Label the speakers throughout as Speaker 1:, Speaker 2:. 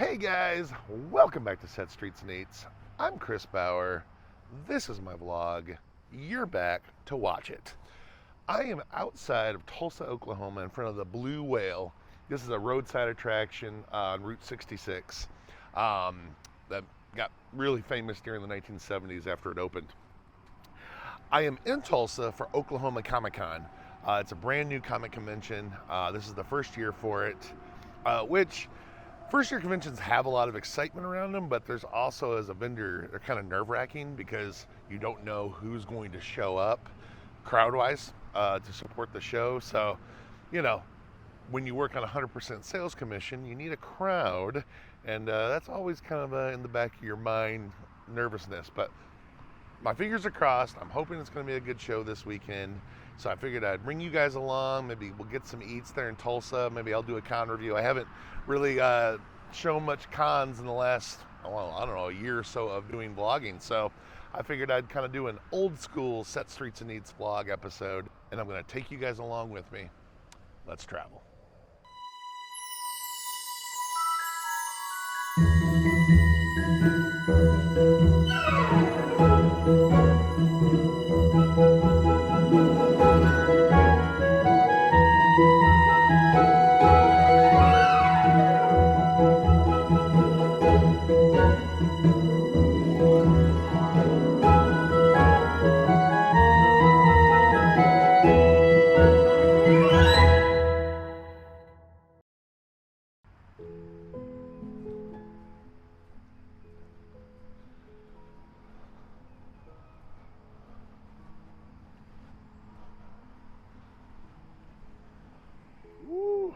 Speaker 1: Hey guys, welcome back to Set Streets and Eats. I'm Chris Bauer. This is my vlog. You're back to watch it. I am outside of Tulsa, Oklahoma in front of the Blue Whale. This is a roadside attraction on Route 66 that got really famous during the 1970s after it opened. I am in Tulsa for Oklahoma Comic Con. It's a brand new comic convention. This is the first year for it, which first year conventions have a lot of excitement around them, but there's also, as a vendor, they're kind of nerve-wracking because you don't know who's going to show up crowd-wise to support the show. So, when you work on 100% sales commission, you need a crowd, and that's always kind of in the back of your mind, nervousness. But my fingers are crossed. I'm hoping it's going to be a good show this weekend. So I figured I'd bring you guys along. Maybe we'll get some eats there in Tulsa. Maybe I'll do a con review. I haven't really shown much cons in the last, a year or so of doing vlogging. So I figured I'd kind of do an old school Set Streets and Eats vlog episode. And I'm going to take you guys along with me. Let's travel. Woo!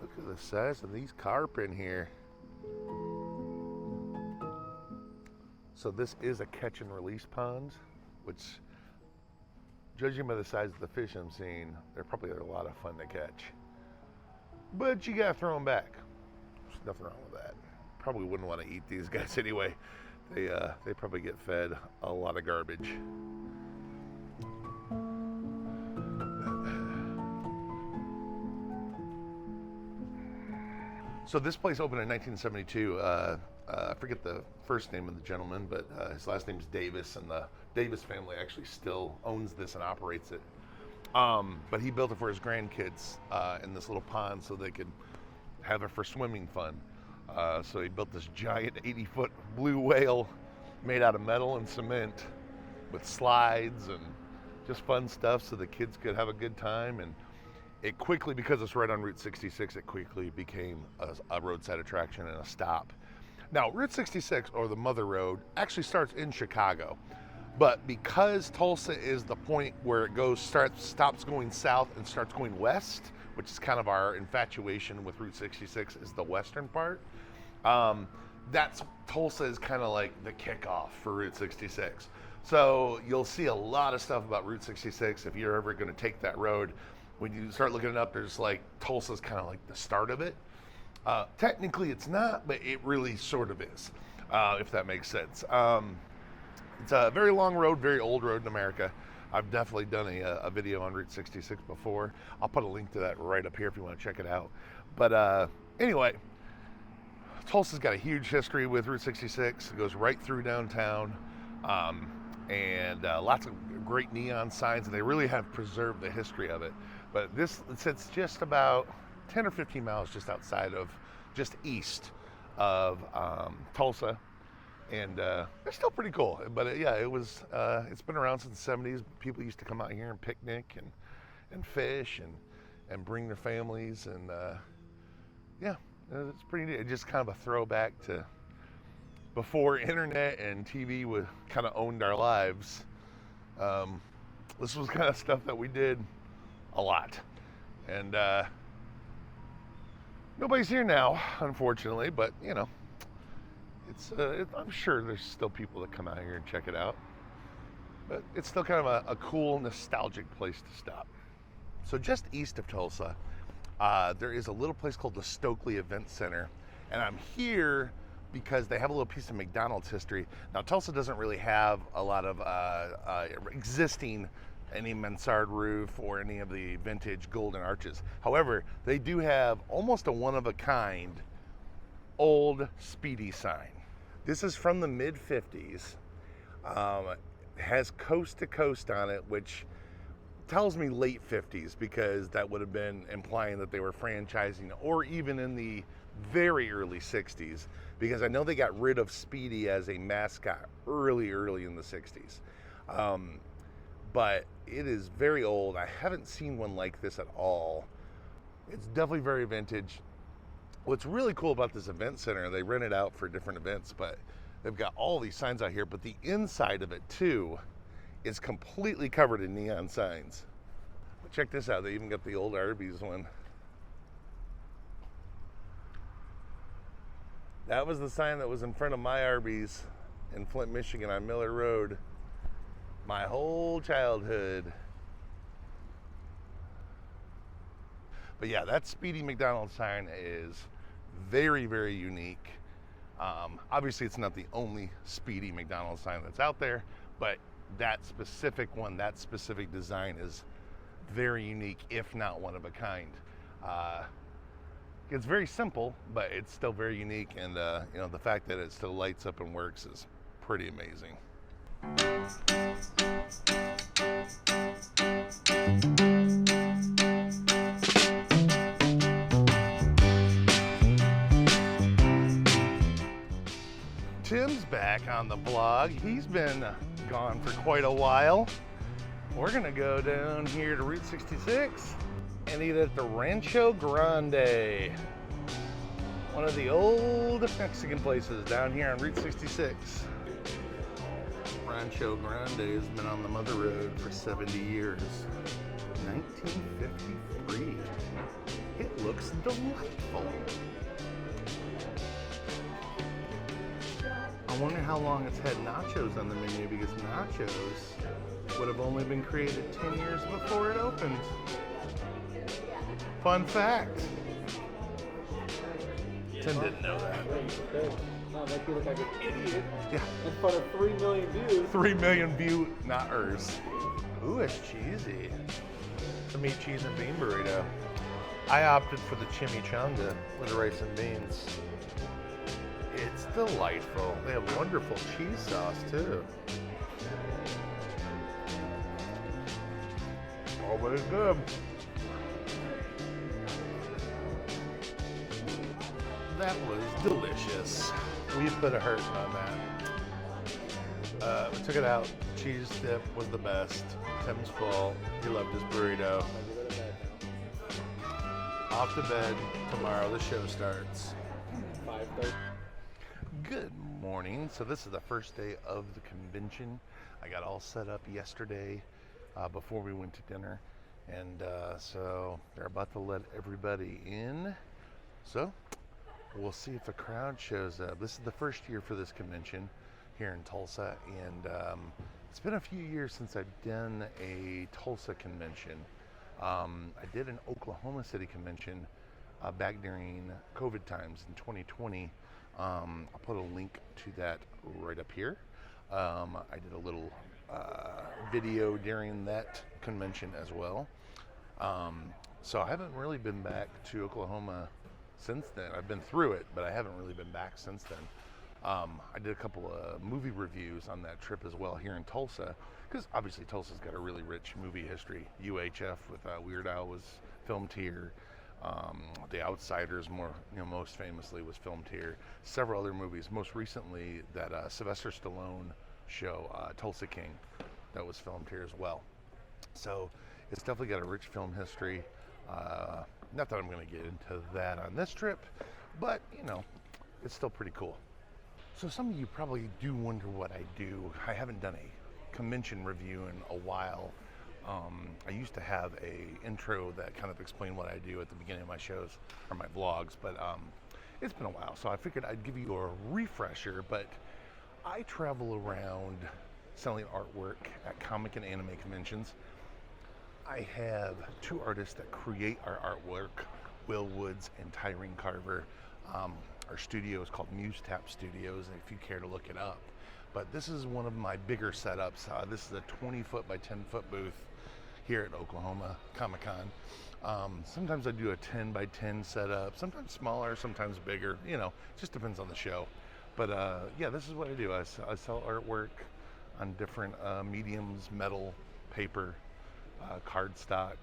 Speaker 1: Look at the size of these carp in here. So this is a catch and release pond, which, judging by the size of the fish I'm seeing, they're probably a lot of fun to catch. But you gotta throw them back. There's nothing wrong with that. Probably wouldn't want to eat these guys anyway. They probably get fed a lot of garbage. So this place opened in 1972. I forget the first name of the gentleman, but his last name's Davis, and the Davis family actually still owns this and operates it. But he built it for his grandkids in this little pond so they could have it for swimming fun. So he built this giant 80-foot blue whale made out of metal and cement with slides and just fun stuff so the kids could have a good time. And it quickly, because it's right on Route 66, it quickly became a roadside attraction and a stop. Now, Route 66, or the Mother Road, actually starts in Chicago. But because Tulsa is the point where it stops going south and starts going west, which is kind of our infatuation with Route 66, is the western part. Tulsa is kind of like the kickoff for Route 66. So you'll see a lot of stuff about Route 66 if you're ever going to take that road. When you start looking it up, there's like Tulsa's kind of like the start of it. Technically it's not, but it really sort of is, if that makes sense. It's a very long road, very old road in America. I've definitely done a video on Route 66 before. I'll put a link to that right up here if you want to check it out. But anyway, Tulsa's got a huge history with Route 66. It goes right through downtown, and lots of great neon signs, and they really have preserved the history of it. But this sits just about 10 or 15 miles just east of Tulsa, and it's still pretty cool. But it's been around since the 70s. People used to come out here and picnic and fish and bring their families, and it's pretty neat. It's just kind of a throwback to before internet and TV kind of owned our lives. This was kind of stuff that we did a lot, and nobody's here now, unfortunately, but I'm sure there's still people that come out here and check it out, but it's still kind of a cool, nostalgic place to stop. So just east of Tulsa, there is a little place called the Stokely Event Center, and I'm here because they have a little piece of McDonald's history. Now, Tulsa doesn't really have a lot of existing any mansard roof or any of the vintage golden arches. However, they do have almost a one-of-a-kind old Speedy sign. This is from the mid 50s. Has coast to coast on it, which tells me late 50s, because that would have been implying that they were franchising, or even in the very early 60s, because I know they got rid of Speedy as a mascot early in the 60s. But it is very old. I haven't seen one like this at all. It's definitely very vintage. What's really cool about this event center, they rent it out for different events, but they've got all these signs out here, but the inside of it too is completely covered in neon signs. But check this out, they even got the old Arby's one. That was the sign that was in front of my Arby's in Flint, Michigan on Miller Road my whole childhood. But yeah, that Speedy McDonald's sign is very, very unique. Obviously, it's not the only Speedy McDonald's sign that's out there, but that specific one, that specific design is very unique, if not one of a kind. It's very simple, but it's still very unique, and you know, the fact that it still lights up and works is pretty amazing. Tim's back on the vlog. He's been gone for quite a while. We're gonna go down here to Route 66 and eat at the Rancho Grande, one of the old Mexican places down here on Route 66. Rancho Grande has been on the Mother Road for 70 years. 1953. It looks delightful. I wonder how long it's had nachos on the menu, because nachos would have only been created 10 years before it opened. Fun fact. Tim didn't know that.
Speaker 2: Make you look like an idiot.
Speaker 1: Yeah.
Speaker 2: In front of 3 million views.
Speaker 1: 3 million view not-ers. Ooh, it's cheesy. It's a meat, cheese, and bean burrito. I opted for the chimichanga with rice and beans. It's delightful. They have wonderful cheese sauce too. Oh, but it's good. That was delicious. We put a hurt on that. We took it out. Cheese dip was the best. Tim's full. He loved his burrito. Off to bed. Tomorrow the show starts.
Speaker 2: 5:30.
Speaker 1: Good morning. So this is the first day of the convention. I got all set up yesterday before we went to dinner. And so they're about to let everybody in. So we'll see if the crowd shows up. This is the first year for this convention here in Tulsa, and it's been a few years since I've done a Tulsa convention. I did an Oklahoma City convention back during COVID times in 2020. I'll put a link to that right up here. I did a little video during that convention as well. So I haven't really been back to Oklahoma since then. I've been through it, but I haven't really been back since then. I did a couple of movie reviews on that trip as well here in Tulsa, because obviously Tulsa's got a really rich movie history. UHF with Weird Al was filmed here. The Outsiders, most famously, was filmed here. Several other movies, most recently that Sylvester Stallone show, Tulsa King, that was filmed here as well. So it's definitely got a rich film history. Not that I'm going to get into that on this trip, but it's still pretty cool. So some of you probably do wonder what I do. I haven't done a convention review in a while. I used to have a intro that kind of explained what I do at the beginning of my shows or my vlogs, but it's been a while, so I figured I'd give you a refresher. But I travel around selling artwork at comic and anime conventions. I have two artists that create our artwork, Will Woods and Tyrene Carver. Our studio is called Muse Tap Studios, if you care to look it up. But this is one of my bigger setups. This is a 20-foot by 10-foot booth here at Oklahoma Comic Con. Sometimes I do a 10 by 10 setup, sometimes smaller, sometimes bigger, you know, it just depends on the show. But yeah, this is what I do. I sell artwork on different mediums, metal, paper, cardstock,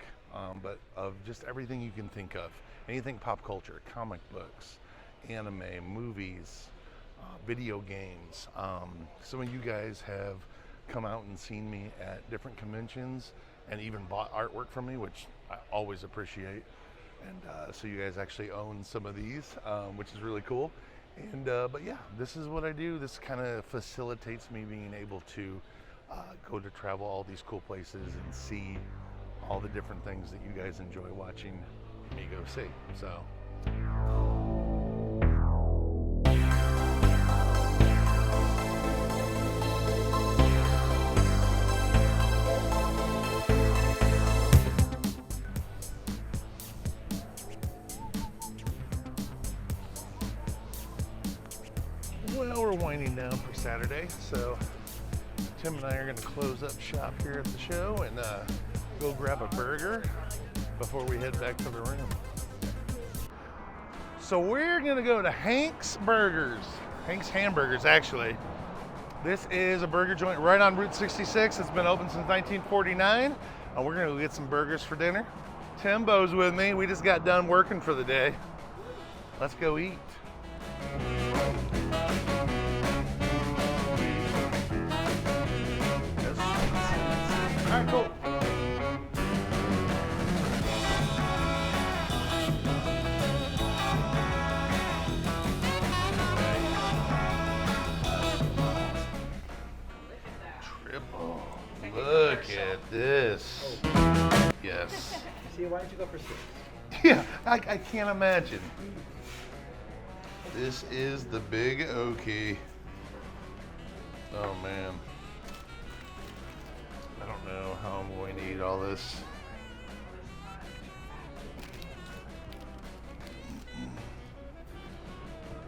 Speaker 1: but of just everything you can think of. Anything pop culture, comic books, anime, movies, video games. Some of you guys have come out and seen me at different conventions and even bought artwork from me, which I always appreciate. And so you guys actually own some of these, which is really cool. And but yeah, this is what I do. This kind of facilitates me being able to go to travel all these cool places and see all the different things that you guys enjoy watching me go see. So. Well, we're winding down for Saturday, so Tim and I are going to close up shop here at the show and go grab a burger before we head back to the room. So we're going to go to Hank's Burgers, Hank's Hamburgers actually. This is a burger joint right on Route 66. It's been open since 1949, and we're going to go get some burgers for dinner. Timbo's with me. We just got done working for the day. Let's go eat. All right, cool. Triple. Look at this. Yes.
Speaker 2: See, why don't you go for 6?
Speaker 1: Yeah, I can't imagine. This is the Big Okie. Oh man. I don't know how I'm going to eat all this.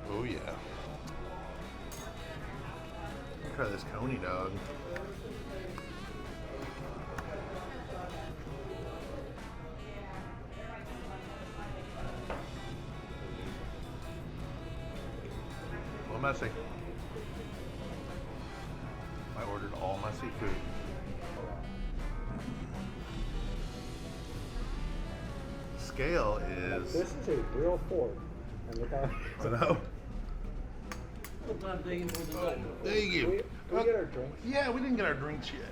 Speaker 1: Oh yeah. Try this coney dog. A little messy. I ordered all my seafood. Scale is.
Speaker 2: This is a real Ford. And look how.
Speaker 1: I know. Thank you.
Speaker 2: Can we get our drinks?
Speaker 1: Yeah, we didn't get our drinks yet.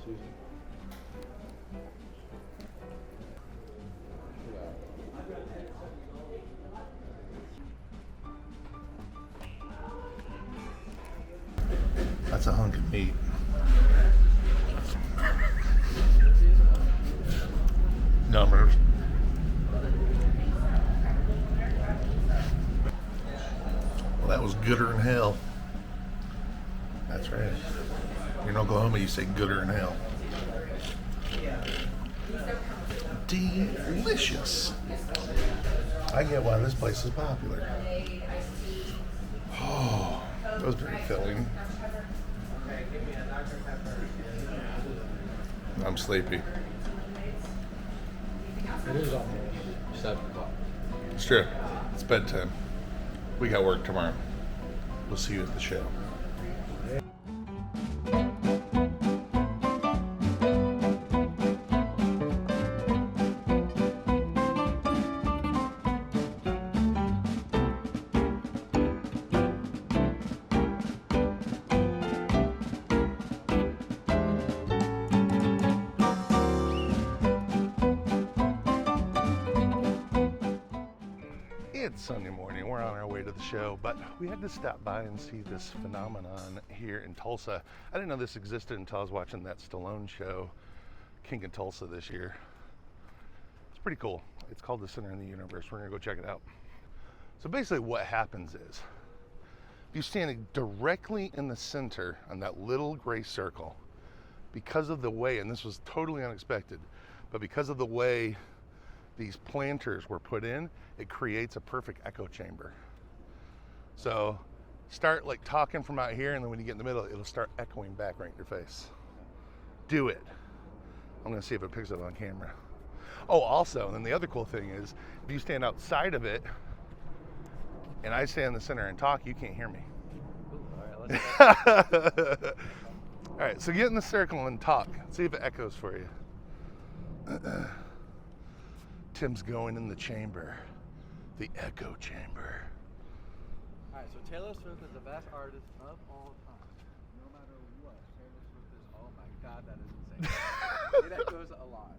Speaker 2: Susan.
Speaker 1: That's a hunk of meat. Numbers. Well, that was gooder than hell. That's right. In Oklahoma, you say gooder than hell. Delicious. I get why this place is popular. Oh, that was very filling. I'm sleepy.
Speaker 2: It is almost 7 o'clock.
Speaker 1: It's true. It's bedtime. We got work tomorrow. We'll see you at the show. It's Sunday morning. We're on our way to the show, but we had to stop by and see this phenomenon here in Tulsa. I didn't know this existed until I was watching that Stallone show, King of Tulsa, this year. It's pretty cool. It's called the Center of the Universe. We're gonna go check it out. So basically what happens is, you're standing directly in the center on that little gray circle, because of the way, and this was totally unexpected, but because of the way these planters were put in, it creates a perfect echo chamber. So start like talking from out here, and then when you get in the middle, it'll start echoing back right in your face. Do it. I'm gonna see if it picks up on camera. Oh, also, and then the other cool thing is, if you stand outside of it, and I stand in the center and talk, you can't hear me.
Speaker 2: Ooh, all right, let's
Speaker 1: All right, so get in the circle and talk. See if it echoes for you. Tim's going in the chamber, the echo chamber.
Speaker 2: All right, so Taylor Swift is the best artist of all time. No matter what, Taylor Swift is. Oh my God, that is insane. It echoes a lot.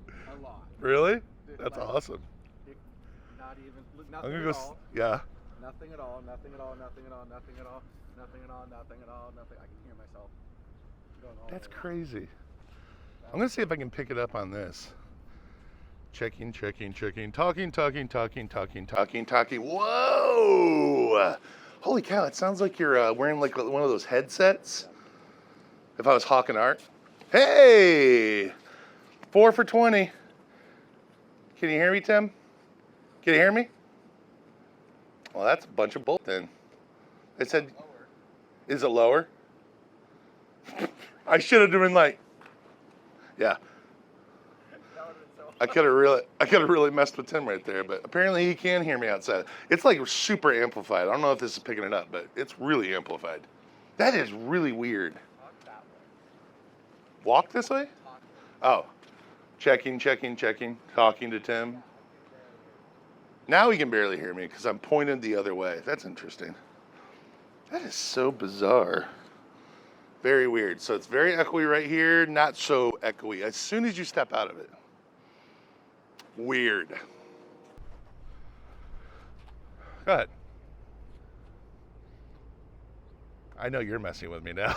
Speaker 2: A lot.
Speaker 1: Really?
Speaker 2: Dude,
Speaker 1: That's
Speaker 2: like,
Speaker 1: awesome.
Speaker 2: Not even.
Speaker 1: I'm
Speaker 2: Nothing
Speaker 1: gonna
Speaker 2: at
Speaker 1: go.
Speaker 2: all.
Speaker 1: Yeah.
Speaker 2: Nothing at all. Nothing at all. Nothing at all. Nothing at all. Nothing at all. Nothing at all. Nothing. I can hear myself. Going all
Speaker 1: That's
Speaker 2: the way.
Speaker 1: crazy. I'm gonna see if I can pick it up on this. Checking, checking, checking, talking, talking, talking, talking, talking, talking. Whoa! Holy cow! It sounds like you're wearing like one of those headsets. If I was hawking art. Hey! 4 for 20. Can you hear me, Tim? Can you hear me? Well, that's a bunch of bull then. They said,
Speaker 2: Lower.
Speaker 1: is it lower? I should have been like, yeah.
Speaker 2: That would've been so
Speaker 1: I could have really messed with Tim right there, but apparently he can hear me outside. It's like super amplified. I don't know if this is picking it up, but it's really amplified. That is really weird.
Speaker 2: Talk that way.
Speaker 1: Walk this way?
Speaker 2: Talk.
Speaker 1: Oh. Checking, checking, checking, talking to Tim. Now he can barely hear me because I'm pointed the other way. That's interesting. That is so bizarre. Very weird. So it's very echoey right here, not so echoey as soon as you step out of it. Weird. Go ahead. I know you're messing with me now.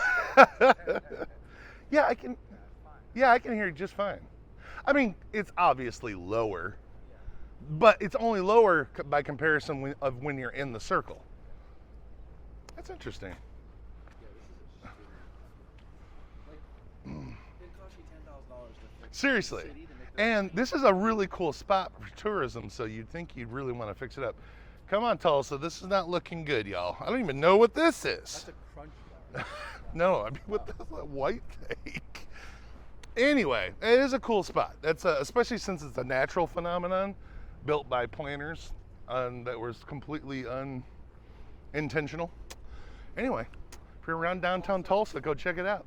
Speaker 1: Yeah, I can hear you just fine. I mean, it's obviously lower, but it's only lower by comparison of when you're in the circle. That's interesting.
Speaker 2: Yeah, this is a it costs you $10,000 to fix
Speaker 1: Seriously.
Speaker 2: the city to make this
Speaker 1: And this is a really cool spot for tourism, so you'd think you'd really want to fix it up. Come on, Tulsa, this is not looking good, y'all. I don't even know what this is.
Speaker 2: That's a crunch bar.
Speaker 1: No, I mean, what the that white thing? Anyway, it is a cool spot. That's especially since it's a natural phenomenon built by planners that was completely unintentional. Anyway, if you're around downtown Tulsa, go check it out.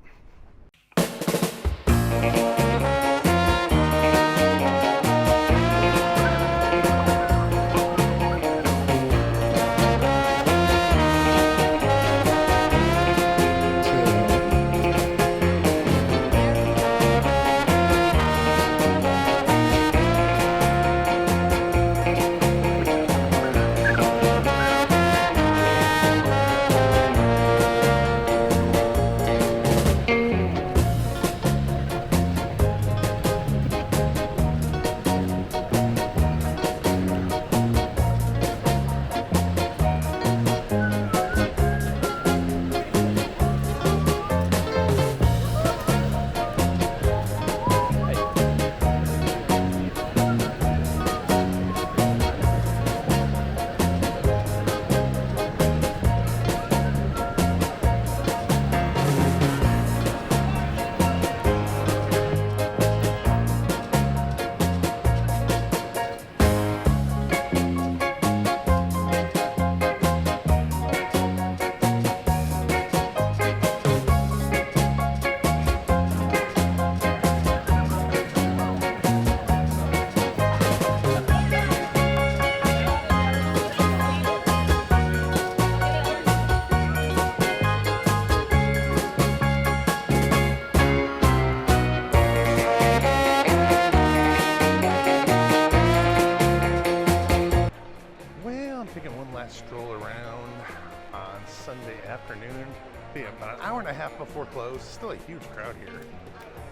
Speaker 1: Stroll around on Sunday afternoon. Be about an hour and a half before close. Still a huge crowd here,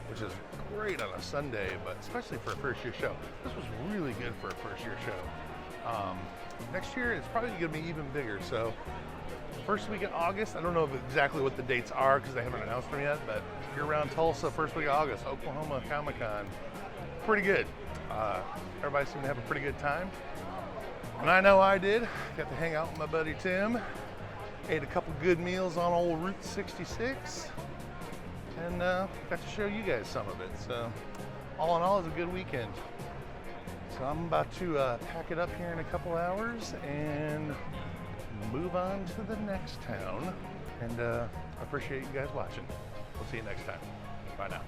Speaker 1: which is great on a Sunday, but especially for a first year show. This was really good for a first year show. Next year it's probably going to be even bigger. So first week in August, I don't know exactly what the dates are because they haven't announced them yet, but if you're around Tulsa, first week of August, Oklahoma Comic-Con, pretty good. Everybody seemed to have a pretty good time. And I know I did. Got to hang out with my buddy Tim. Ate a couple good meals on old Route 66. and got to show you guys some of it. So all in all, it was a good weekend. So I'm about to pack it up here in a couple hours and move on to the next town. And I appreciate you guys watching. We'll see you next time. Bye now.